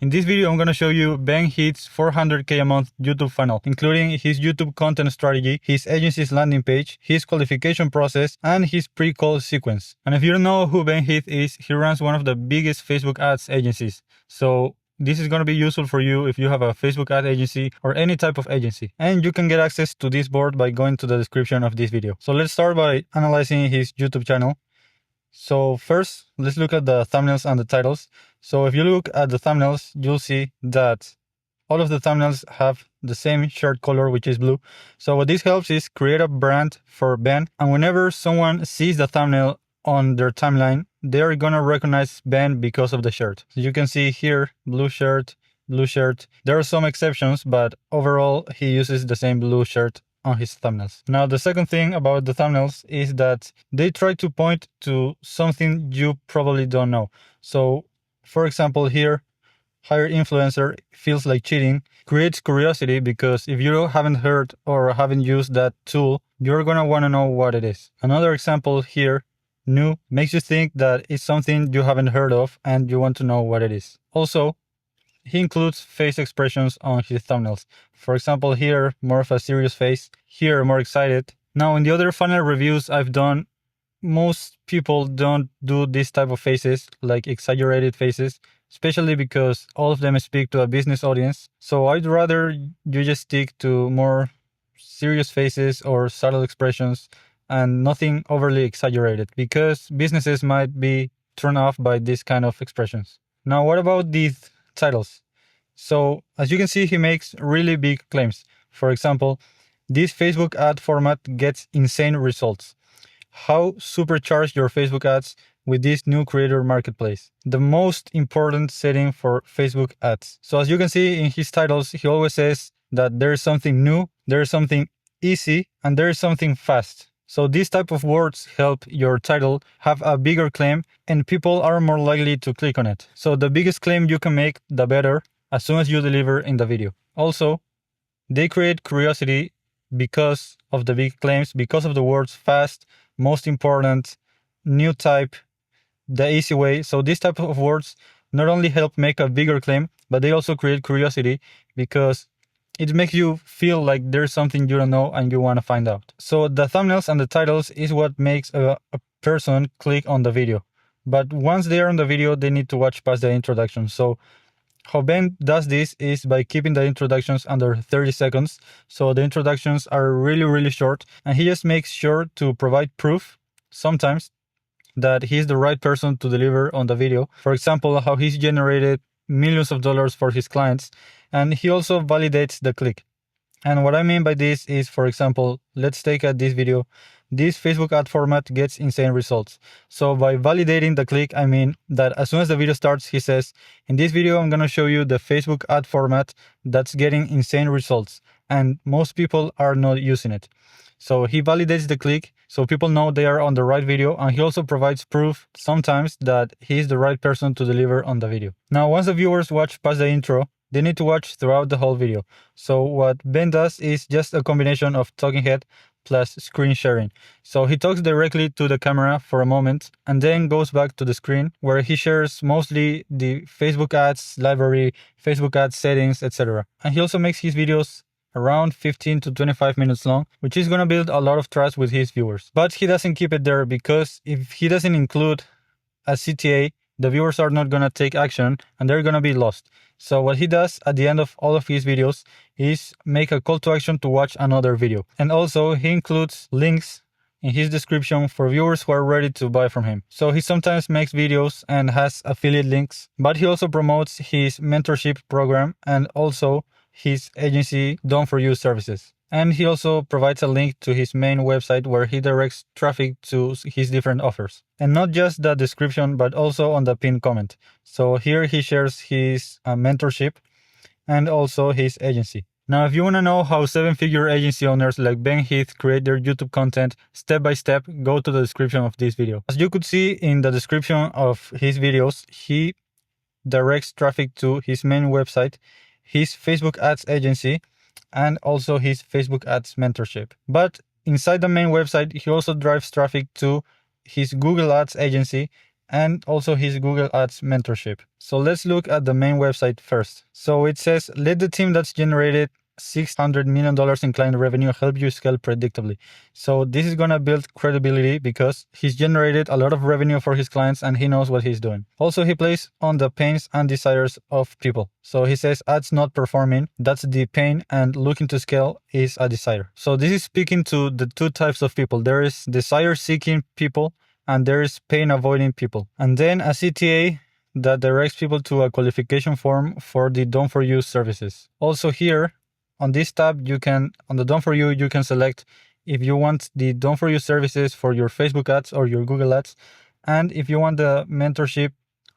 In this video, I'm going to show you Ben Heath's 400K a month YouTube funnel, including his YouTube content strategy, his agency's landing page, his qualification process, and his pre-call sequence. And if you don't know who Ben Heath is, he runs one of the biggest Facebook ads agencies. So this is going to be useful for you if you have a Facebook ad agency or any type of agency. And you can get access to this board by going to the description of this video. So let's start by analyzing his YouTube channel. So first, let's look at the thumbnails and the titles. So if you look at the thumbnails, you'll see that all of the thumbnails have the same shirt color, which is blue. So what this helps is create a brand for Ben. And whenever someone sees the thumbnail on their timeline, they're gonna recognize Ben because of the shirt. So you can see here, blue shirt, blue shirt. There are some exceptions, but overall, he uses the same blue shirt on his thumbnails. Now, the second thing about the thumbnails is that they try to point to something you probably don't know. So, for example, here, hire influencer feels like cheating, creates curiosity because if you haven't heard or haven't used that tool, you're gonna wanna know what it is. Another example here, new, makes you think that it's something you haven't heard of and you want to know what it is. Also, he includes face expressions on his thumbnails. For example, here, more of a serious face. Here, more excited. Now, in the other funnel reviews I've done, most people don't do this type of faces, like exaggerated faces, especially because all of them speak to a business audience. So I'd rather you just stick to more serious faces or subtle expressions and nothing overly exaggerated, because businesses might be turned off by this kind of expressions. Now, what about these titles? So as you can see, he makes really big claims. For example, this Facebook ad format gets insane results. How supercharge your Facebook ads with this new creator marketplace. The most important setting for Facebook ads. So as you can see in his titles, he always says that there is something new, there is something easy, and there is something fast. So these type of words help your title have a bigger claim and people are more likely to click on it. So the biggest claim you can make, the better, as soon as you deliver in the video. Also, they create curiosity because of the big claims, because of the words fast, most important, new type, the easy way. So these type of words not only help make a bigger claim, but they also create curiosity because it makes you feel like there's something you don't know and you want to find out. So the thumbnails and the titles is what makes a person click on the video. But once they are on the video, they need to watch past the introduction. So how Ben does this is by keeping the introductions under 30 seconds. So the introductions are really short, and he just makes sure to provide proof sometimes that he's the right person to deliver on the video. For example, how he's generated millions of dollars for his clients, and he also validates the click. And what I mean by this is, for example, let's take at this video. This Facebook ad format gets insane results. So by validating the click, I mean that as soon as the video starts, he says, in this video, I'm going to show you the Facebook ad format that's getting insane results. And most people are not using it. So he validates the click so people know they are on the right video, and he also provides proof sometimes that he is the right person to deliver on the video. Now, once the viewers watch past the intro, they need to watch throughout the whole video. So what Ben does is just a combination of talking head plus screen sharing. So he talks directly to the camera for a moment and then goes back to the screen where he shares mostly the Facebook ads library, Facebook ads settings, etc. And he also makes his videos around 15 to 25 minutes long, which is going to build a lot of trust with his viewers. But he doesn't keep it there, because if he doesn't include a CTA, the viewers are not going to take action and they're going to be lost. So what he does at the end of all of his videos is make a call to action to watch another video. And also he includes links in his description for viewers who are ready to buy from him. So he sometimes makes videos and has affiliate links, but he also promotes his mentorship program and also his agency done for you services. And he also provides a link to his main website where he directs traffic to his different offers. And not just the description, but also on the pinned comment. So here he shares his mentorship and also his agency. Now, if you want to know how 7-figure agency owners like Ben Heath create their YouTube content step by step, go to the description of this video. As you could see in the description of his videos, he directs traffic to his main website, his Facebook ads agency, and also his Facebook ads mentorship. But inside the main website, he also drives traffic to his Google ads agency and also his Google Ads mentorship. So let's look at the main website first. So it says, let the team that's generated $600 million in client revenue help you scale predictably. So this is going to build credibility because he's generated a lot of revenue for his clients and he knows what he's doing. Also, he plays on the pains and desires of people. So he says ads not performing, that's the pain, and looking to scale is a desire. So this is speaking to the two types of people. There is desire seeking people and there is pain avoiding people. And then a CTA that directs people to a qualification form for the Done For You services. Also here, on this tab, on the Done For You, you can select if you want the Done For You services for your Facebook ads or your Google ads, and if you want the mentorship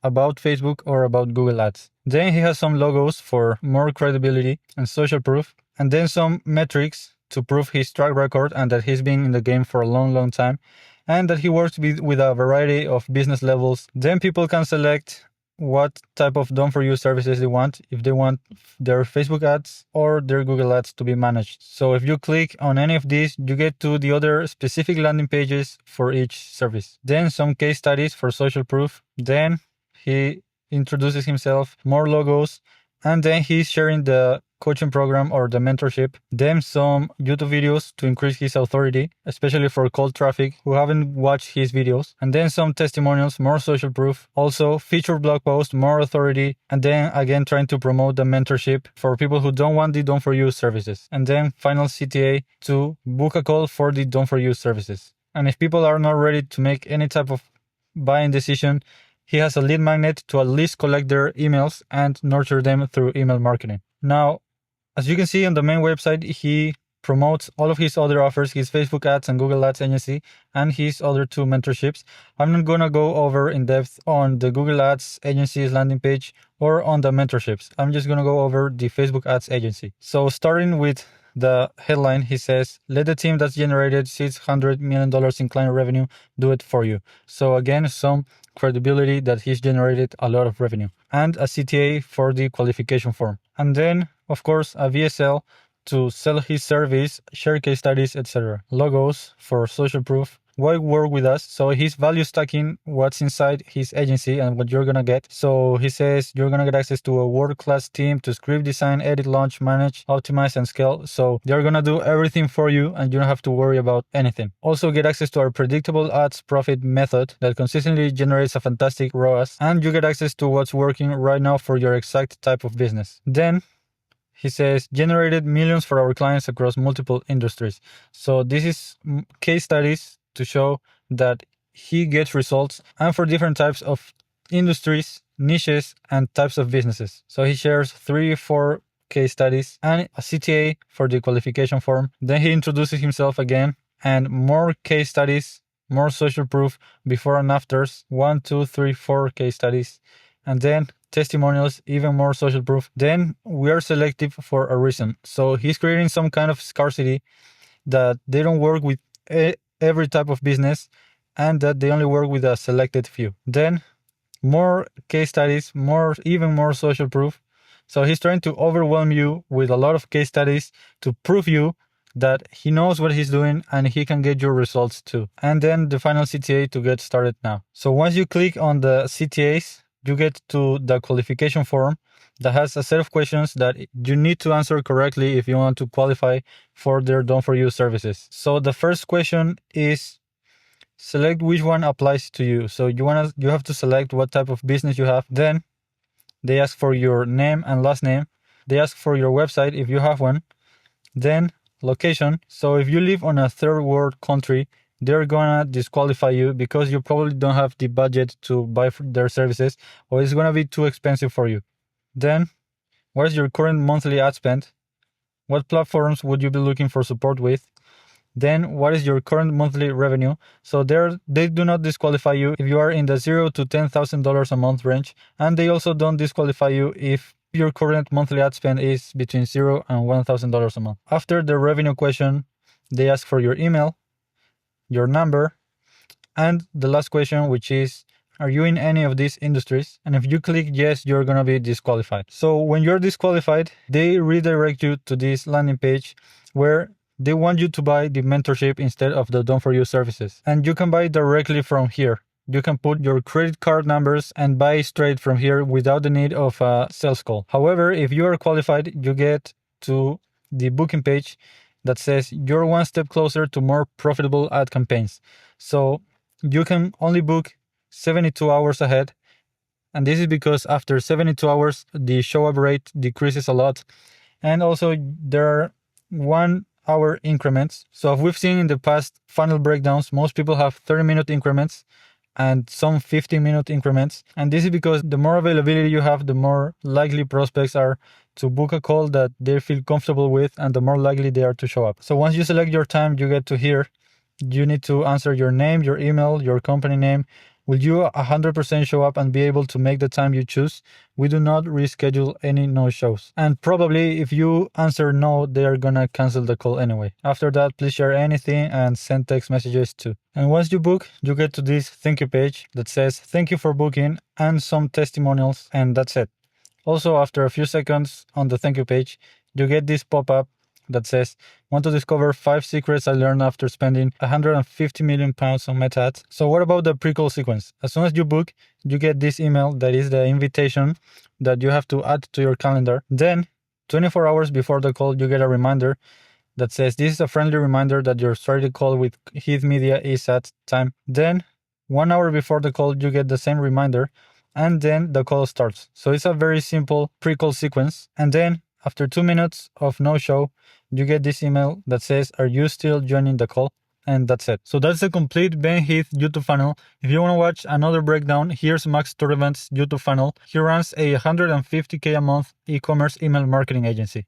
about Facebook or about Google ads. Then he has some logos for more credibility and social proof, and then some metrics to prove his track record and that he's been in the game for a long time, and that he works with a variety of business levels. Then people can select what type of Done For You services they want, if they want their Facebook ads or their Google ads to be managed. So if you click on any of these, you get to the other specific landing pages for each service. Then some case studies for social proof. Then he introduces himself, more logos, and then he's sharing the coaching program or the mentorship. Then some YouTube videos to increase his authority, especially for cold traffic who haven't watched his videos. And then some testimonials, more social proof. Also featured blog posts, more authority. And then again trying to promote the mentorship for people who don't want the Done For You services. And then final CTA to book a call for the Done For You services. And if people are not ready to make any type of buying decision, he has a lead magnet to at least collect their emails and nurture them through email marketing. Now, as you can see on the main website, he promotes all of his other offers, his Facebook ads and Google Ads agency, and his other two mentorships. I'm not going to go over in depth on the Google Ads agency's landing page or on the mentorships. I'm just going to go over the Facebook Ads agency. So starting with the headline, he says, let the team that's generated $600 million in client revenue do it for you. So again, some credibility that he's generated a lot of revenue, and a CTA for the qualification form. And then, of course, a VSL to sell his service, share case studies, etc. Logos for social proof. Why work with us? So he's value stacking what's inside his agency and what you're gonna get. So he says you're gonna get access to a world-class team to script, design, edit, launch, manage, optimize, and scale. So they're gonna do everything for you and you don't have to worry about anything. Also get access to our predictable ads profit method that consistently generates a fantastic ROAS, and you get access to what's working right now for your exact type of business. Then he says, generated millions for our clients across multiple industries. So this is case studies to show that he gets results, and for different types of industries, niches, and types of businesses. So he shares 3-4 case studies and a CTA for the qualification form. Then he introduces himself again and more case studies, more social proof before and afters, 1, 2, 3, 4 case studies, and then testimonials, even more social proof. Then we are selective for a reason. So he's creating some kind of scarcity that they don't work with every type of business and that they only work with a selected few. Then more case studies, even more social proof. So he's trying to overwhelm you with a lot of case studies to prove you that he knows what he's doing and he can get your results too. And then the final CTA to get started now. So once you click on the CTAs, you get to the qualification form that has a set of questions that you need to answer correctly if you want to qualify for their Done For You services. So the first question is, select which one applies to you. So you have to select what type of business you have. Then they ask for your name and last name. They ask for your website if you have one. Then location. So if you live on a third world country, they're gonna disqualify you because you probably don't have the budget to buy their services, or it's gonna be too expensive for you. Then, what is your current monthly ad spend? What platforms would you be looking for support with? Then, what is your current monthly revenue? So they do not disqualify you if you are in the $0 to $10,000 a month range, and they also don't disqualify you if your current monthly ad spend is between $0 and $1,000 a month. After the revenue question, they ask for your email, your number, and the last question, which is, are you in any of these industries? And if you click yes, you're going to be disqualified. So when you're disqualified, they redirect you to this landing page where they want you to buy the mentorship instead of the Done For You services. And you can buy directly from here. you can put your credit card numbers and buy straight from here without the need of a sales call. However, if you are qualified, you get to the booking page that says you're one step closer to more profitable ad campaigns. So you can only book 72 hours ahead. And this is because after 72 hours, the show up rate decreases a lot. And also there are 1 hour increments. So if we've seen in the past funnel breakdowns, most people have 30-minute increments and some 15-minute increments. And this is because the more availability you have, the more likely prospects are to book a call that they feel comfortable with, and the more likely they are to show up. So once you select your time, you get to here. You need to answer your name, your email, your company name. Will you 100% show up and be able to make the time you choose? We do not reschedule any no-shows. And probably if you answer no, they are gonna cancel the call anyway. After that, please share anything and send text messages too. And once you book, you get to this thank you page that says thank you for booking and some testimonials, and that's it. Also, after a few seconds on the thank you page, you get this pop-up that says, want to discover 5 secrets I learned after spending 150 million pounds on Meta ads. So what about the pre-call sequence? As soon as you book, you get this email that is the invitation that you have to add to your calendar. Then 24 hours before the call, you get a reminder that says this is a friendly reminder that your strategy call with Heath Media is at time. Then 1 hour before the call, you get the same reminder, and then the call starts. So it's a very simple pre-call sequence. And then after 2 minutes of no show, you get this email that says, are you still joining the call? And that's it. So that's the complete Ben Heath YouTube funnel. If you want to watch another breakdown, here's Max Turvant's YouTube funnel. He runs a 150K a month e-commerce email marketing agency.